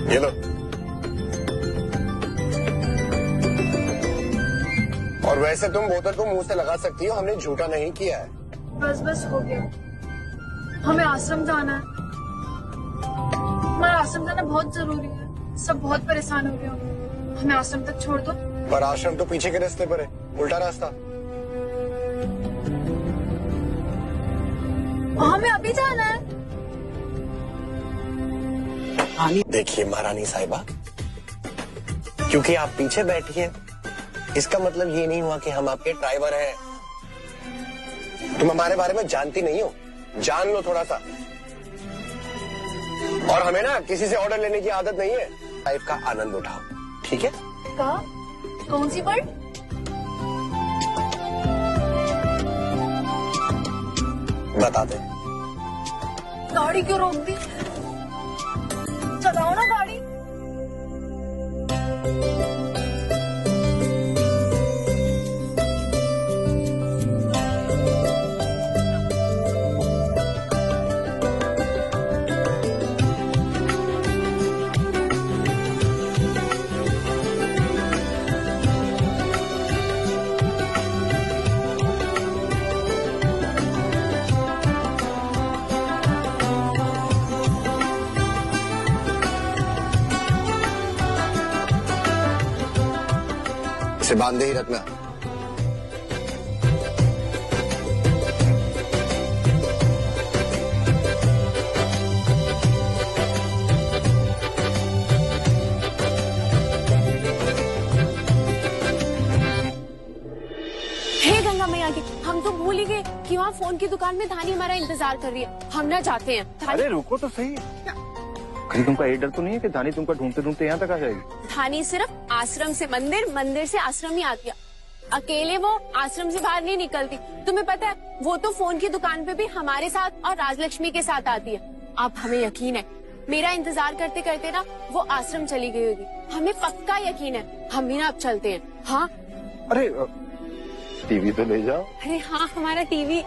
ये लो। और वैसे तुम बोतल को मुंह से लगा सकती हो, हमने झूठा नहीं किया है। बस बस हो गया, हमें आश्रम जाना है। हमारा आश्रम जाना बहुत जरूरी है, सब बहुत परेशान हो गए होंगे। हमें आश्रम तक छोड़ दो। पर आश्रम तो पीछे के रास्ते पर है, उल्टा रास्ता। हमें अभी जाना है। देखिए महारानी साहिबा, क्योंकि आप पीछे बैठी हैं, इसका मतलब ये नहीं हुआ कि हम आपके ड्राइवर हैं। तुम हमारे बारे में जानती नहीं हो, जान लो थोड़ा सा। और हमें ना किसी से ऑर्डर लेने की आदत नहीं है। लाइफ का आनंद उठाओ, ठीक है? कौन सी पर्ट? बता दे। गाड़ी क्यों रोक दी? चलाओ ना गाड़ी। इसे बांधे ही रखना। हे गंगा मैया की, हम तो भूल ही गए कि वहाँ फोन की दुकान में धानी हमारा इंतजार कर रही है। हम ना जाते हैं। अरे रुको तो सही, कहीं तुमका ये डर तो नहीं है कि धानी तुमको ढूंढते ढूंढते यहाँ तक आ जाएगी? धानी सिर्फ आश्रम से मंदिर, मंदिर से आश्रम ही आती है। अकेले वो आश्रम से बाहर नहीं निकलती। तुम्हें पता है, वो तो फोन की दुकान पे भी हमारे साथ और राजलक्ष्मी के साथ आती है। अब हमें यकीन है, मेरा इंतजार करते करते ना वो आश्रम चली गई होगी। हमें पक्का यकीन है। हम भी ना अब चलते हैं। हाँ अरे टीवी तो ले जाओ। अरे हाँ, हमारा टीवी।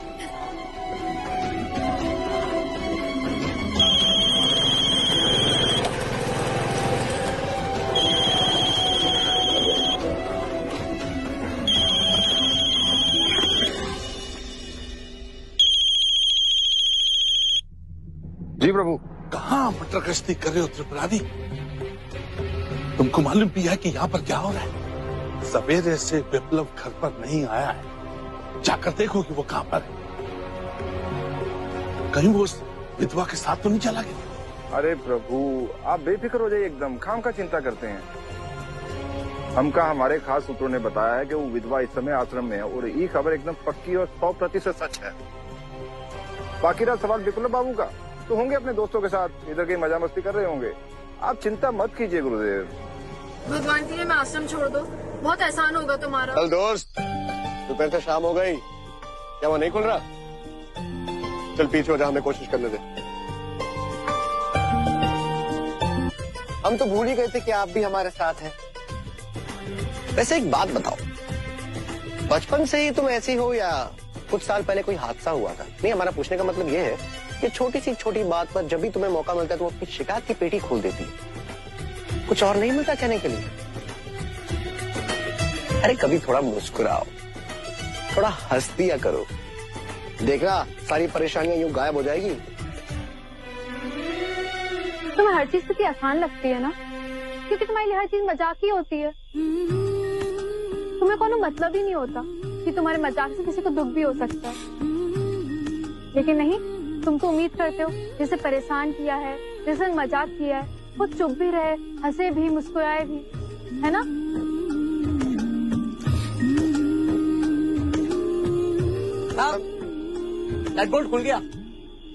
जी प्रभु। कहाँ मटर गश्ती कर रहे हो त्रिपुरारी? तुमको मालूम भी है कि यहाँ पर क्या हो रहा है? सवेरे से विप्लव घर पर नहीं आया है। जाकर देखो कि वो कहाँ पर है। कहीं वो उस विधवा के साथ तो नहीं चला गया? अरे प्रभु, आप बेफिक्र हो जाइए एकदम, खाम का चिंता करते हैं। हमका हमारे खास सूत्रों ने बताया है कि वो विधवा इस समय आश्रम में है और ये खबर एकदम पक्की और 100% सच है। बाकी रहा सवाल विप्लव बाबू का, तो होंगे अपने दोस्तों के साथ इधर कहीं मजा मस्ती कर रहे होंगे। आप चिंता मत कीजिए गुरुदेव। भगवान के लिए मैं आश्रम छोड़ दो, बहुत एहसान होगा तुम्हारा। चल दोस्त, दोपहर से शाम हो गई, क्या वो नहीं खुल रहा? चल पीछे हो जा, हमें कोशिश करने दे। हम तो भूल ही गए थे कि आप भी हमारे साथ हैं। वैसे एक बात बताओ, बचपन से ही तुम ऐसी हो या कुछ साल पहले कोई हादसा हुआ था? नहीं, हमारा पूछने का मतलब ये है कि छोटी बात पर जब भी तुम्हें मौका मिलता है तो अपनी शिकायत की पेटी खोल देती है। कुछ और नहीं मिलता कहने के लिए? अरे कभी थोड़ा मुस्कुराओ, थोड़ा हंस दिया करो, देखना सारी परेशानियां यूं गायब हो जाएगी। तुम्हें हर चीज कितनी आसान लगती है ना, क्योंकि तुम्हारे लिए हर चीज मजाक ही होती है। तुम्हें कोनो मतलब ही नहीं होता कि तुम्हारे मजाक से किसी को दुख भी हो सकता है। लेकिन नहीं, तुम तो उम्मीद करते हो जिसे परेशान किया है, जिसे मजाक किया है, वो चुप भी रहे, हंसे भी, मुस्कुराए भी, है ना? लाइट बोल्ट खुल गया।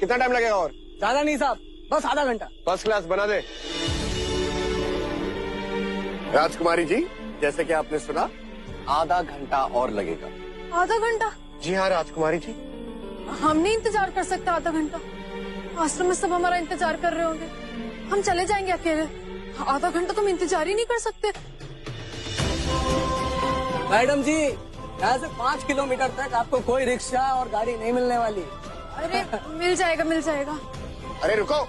कितना टाइम लगेगा? और ज्यादा नहीं साहब, बस आधा घंटा। फर्स्ट क्लास बना दे। राजकुमारी जी, जैसे कि आपने सुना, आधा घंटा और लगेगा। आधा घंटा? जी हाँ राजकुमारी जी। हम नहीं इंतजार कर सकते आधा घंटा। आश्रम में सब हमारा इंतजार कर रहे होंगे, हम चले जाएंगे अकेले। आधा घंटा तुम इंतजार ही नहीं कर सकते? मैडम जी, यहाँ से 5 किलोमीटर तक आपको कोई रिक्शा और गाड़ी नहीं मिलने वाली। अरे मिल जाएगा, मिल जाएगा। अरे रुको,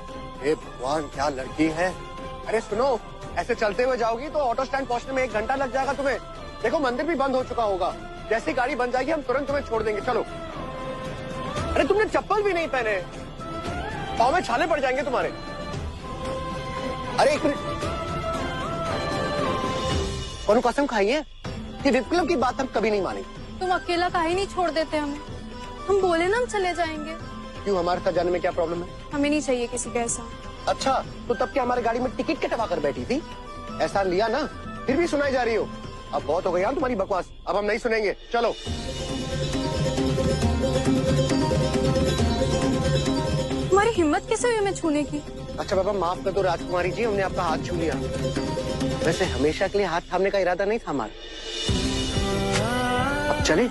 हे भगवान, क्या लड़की है, अरे सुनो, ऐसे चलते हुए जाओगी तो ऑटो स्टैंड पहुंचने में 1 घंटा लग जाएगा तुम्हें। देखो मंदिर भी बंद हो चुका होगा, जैसी गाड़ी बन जाएगी हम तुरंत तुम्हें छोड़ देंगे। चलो। अरे तुमने चप्पल भी नहीं पहने, पाँव में छाले पड़ जाएंगे तुम्हारे। अरे 1 मिनट, और कसम खाई है कि विप्लव की बात हम कभी नहीं मानेंगे। तुम अकेला काहे नहीं छोड़ देते हमें? हम बोले ना हम चले जाएंगे। क्यों, हमारे साथ जाने में क्या प्रॉब्लम है? हमें नहीं चाहिए किसी का ऐसा। अच्छा, तो तब क्या हमारी गाड़ी में टिकट कटवा कर बैठी थी? एहसान लिया ना, फिर भी सुनाई जा रही हो। अब बहुत हो गई यार तुम्हारी बकवास, अब हम नहीं सुनेंगे। चलो। तुम्हारी हिम्मत कैसे हुई हमें छूने की? अच्छा बाबा माफ कर दो राजकुमारी जी, हमने आपका हाथ छू लिया। वैसे हमेशा के लिए हाथ थामने का इरादा नहीं था हमारा। अब चले?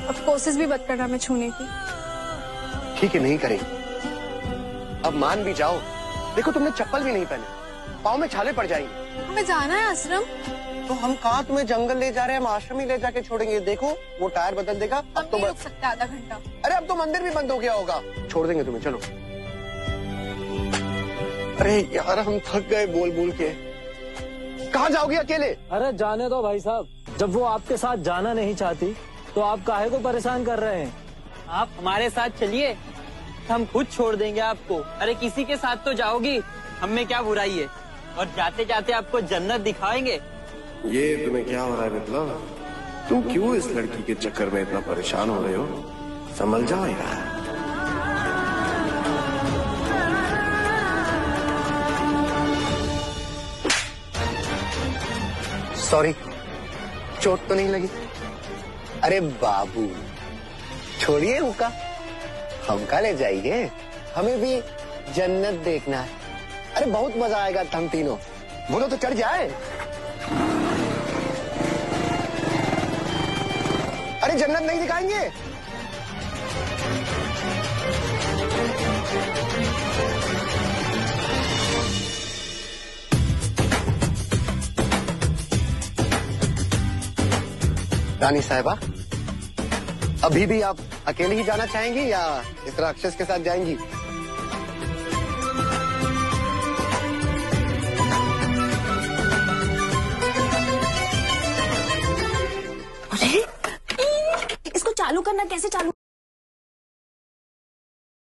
अब कोशिश भी मत करना हमें छूने की। ठीक है, नहीं करेंगे। अब मान भी जाओ, देखो तुमने चप्पल भी नहीं पहने, पाँव में छाले पड़ जाएंगे। हमें जाना है आश्रम। तो हम कहाँ तुम्हें जंगल ले जा रहे हैं, हम आश्रम ही ले जाके छोड़ेंगे। देखो वो टायर बदल देगा। हम अब तो नहीं रुक सकते आधा घंटा। अरे अब तो मंदिर भी बंद हो गया होगा, छोड़ देंगे तुम्हें। चलो। अरे यार हम थक गए बोल बोल के। कहाँ जाओगी अकेले? अरे जाने दो भाई साहब, जब वो आपके साथ जाना नहीं चाहती तो आप काहे को परेशान कर रहे हैं? आप हमारे साथ चलिए, हम खुद छोड़ देंगे आपको। अरे किसी के साथ तो जाओगी, हम में क्या बुराई है? और जाते जाते आपको जन्नत दिखाएंगे। ये तुम्हें क्या हो रहा है विप्लव? तुम क्यों इस लड़की के चक्कर में इतना परेशान हो रहे हो? संभल जाओ यार। सॉरी, चोट तो नहीं लगी? अरे बाबू छोड़िए हुक्का, हमका ले जाइए, हमें भी जन्नत देखना है। अरे बहुत मजा आएगा, हम तीनों। बोलो तो चढ़ जाए। अरे जन्नत नहीं दिखाएंगे? रानी साहिबा, अभी भी आप अकेले ही जाना चाहेंगी या इस राक्षस के साथ जाएंगी? अरे इसको चालू करना कैसे चालू